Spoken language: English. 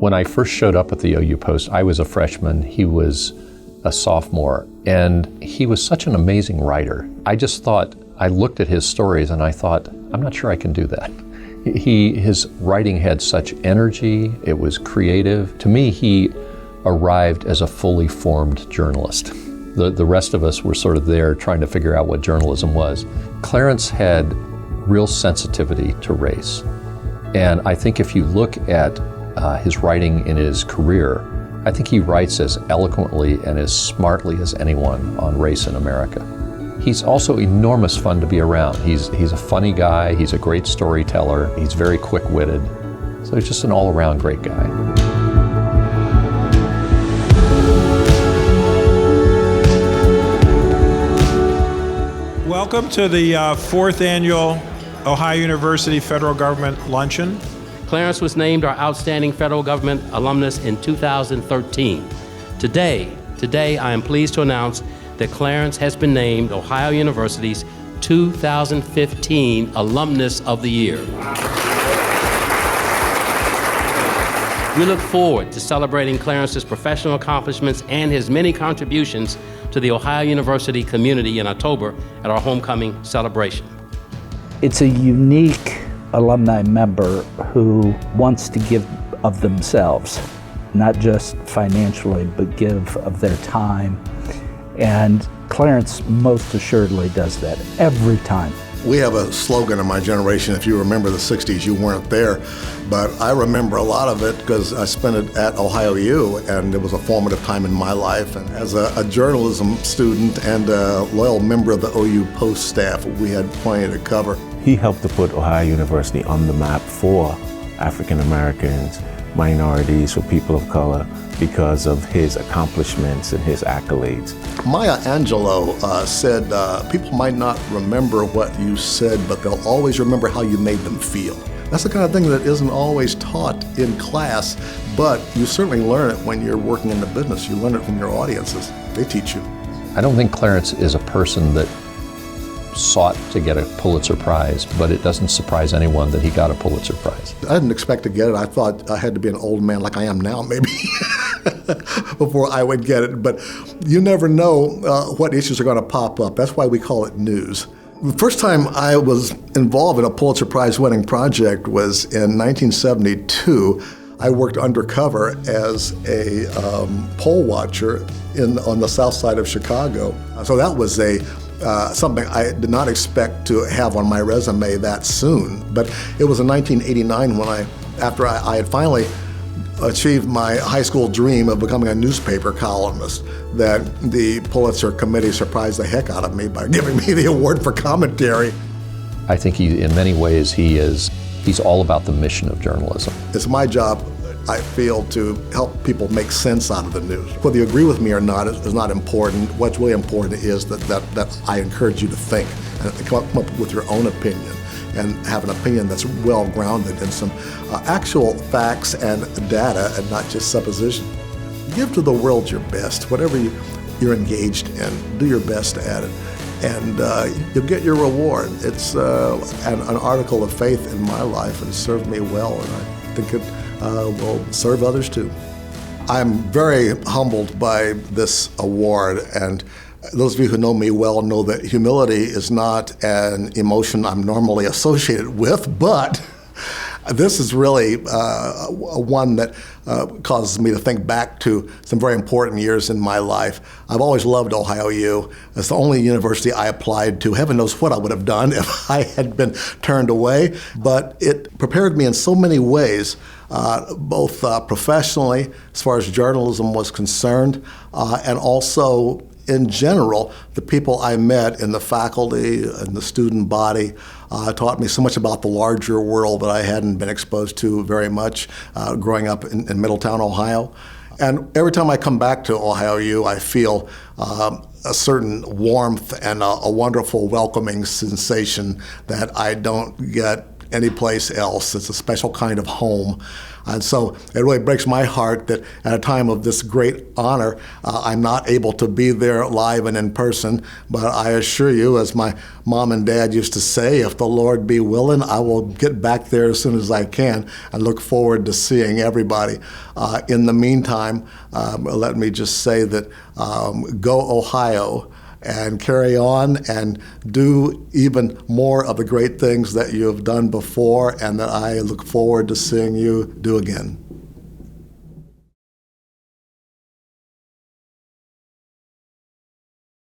When I first showed up at the OU Post, I was a freshman, he was a sophomore, and he was such an amazing writer. I looked at his stories and I thought, I'm not sure I can do that. His writing had such energy, it was creative. To me, he arrived as a fully formed journalist. The rest of us were sort of there trying to figure out what journalism was. Clarence had real sensitivity to race. And I think if you look at his writing in his career, I think he writes as eloquently and as smartly as anyone on race in America. He's also enormous fun to be around. He's a funny guy, he's a great storyteller, he's very quick-witted. So he's just an all-around great guy. Welcome to the fourth annual Ohio University Federal Government Luncheon. Clarence was named our Outstanding Federal Government Alumnus in 2013. Today, I am pleased to announce that Clarence has been named Ohio University's 2015 Alumnus of the Year. We look forward to celebrating Clarence's professional accomplishments and his many contributions to the Ohio University community in October at our homecoming celebration. It's a unique alumni member who wants to give of themselves, not just financially, but give of their time. And Clarence most assuredly does that every time. We have a slogan in my generation, if you remember the 60s, you weren't there, but I remember a lot of it because I spent it at Ohio U, and it was a formative time in my life. And as a journalism student and a loyal member of the OU Post staff, we had plenty to cover. He helped to put Ohio University on the map for African Americans, minorities, for people of color, because of his accomplishments and his accolades. Maya Angelou said, people might not remember what you said, but they'll always remember how you made them feel. That's the kind of thing that isn't always taught in class, but you certainly learn it when you're working in the business. You learn it from your audiences. They teach you. I don't think Clarence is a person that sought to get a Pulitzer Prize, but it doesn't surprise anyone that he got a Pulitzer Prize. I didn't expect to get it. I thought I had to be an old man like I am now, maybe, before I would get it. But you never know what issues are going to pop up. That's why we call it news. The first time I was involved in a Pulitzer Prize winning project was in 1972. I worked undercover as a poll watcher on the south side of Chicago. So that was something I did not expect to have on my resume that soon. But it was in 1989 when after I had finally achieved my high school dream of becoming a newspaper columnist, that the Pulitzer Committee surprised the heck out of me by giving me the award for commentary. I think in many ways, he's all about the mission of journalism. It's my job, I feel, to help people make sense out of the news. Whether you agree with me or not is not important. What's really important is that I encourage you to think and come up with your own opinion and have an opinion that's well grounded in some actual facts and data and not just supposition. Give to the world your best, whatever you're engaged in, do your best at it, and you'll get your reward. It's an article of faith in my life, and it served me well, and I think it will serve others too. I'm very humbled by this award, and those of you who know me well know that humility is not an emotion I'm normally associated with, but this is really one that causes me to think back to some very important years in my life. I've always loved Ohio U. It's the only university I applied to. Heaven knows what I would have done if I had been turned away, but it prepared me in so many ways, both professionally, as far as journalism was concerned, and also in general, the people I met in the faculty and the student body taught me so much about the larger world that I hadn't been exposed to very much growing up in Middletown, Ohio. And every time I come back to Ohio U, I feel a certain warmth and a wonderful welcoming sensation that I don't get any place else. It's a special kind of home. And so it really breaks my heart that at a time of this great honor, I'm not able to be there live and in person. But I assure you, as my mom and dad used to say, if the Lord be willing, I will get back there as soon as I can and look forward to seeing everybody. In the meantime, let me just say that go Ohio, and carry on and do even more of the great things that you have done before and that I look forward to seeing you do again.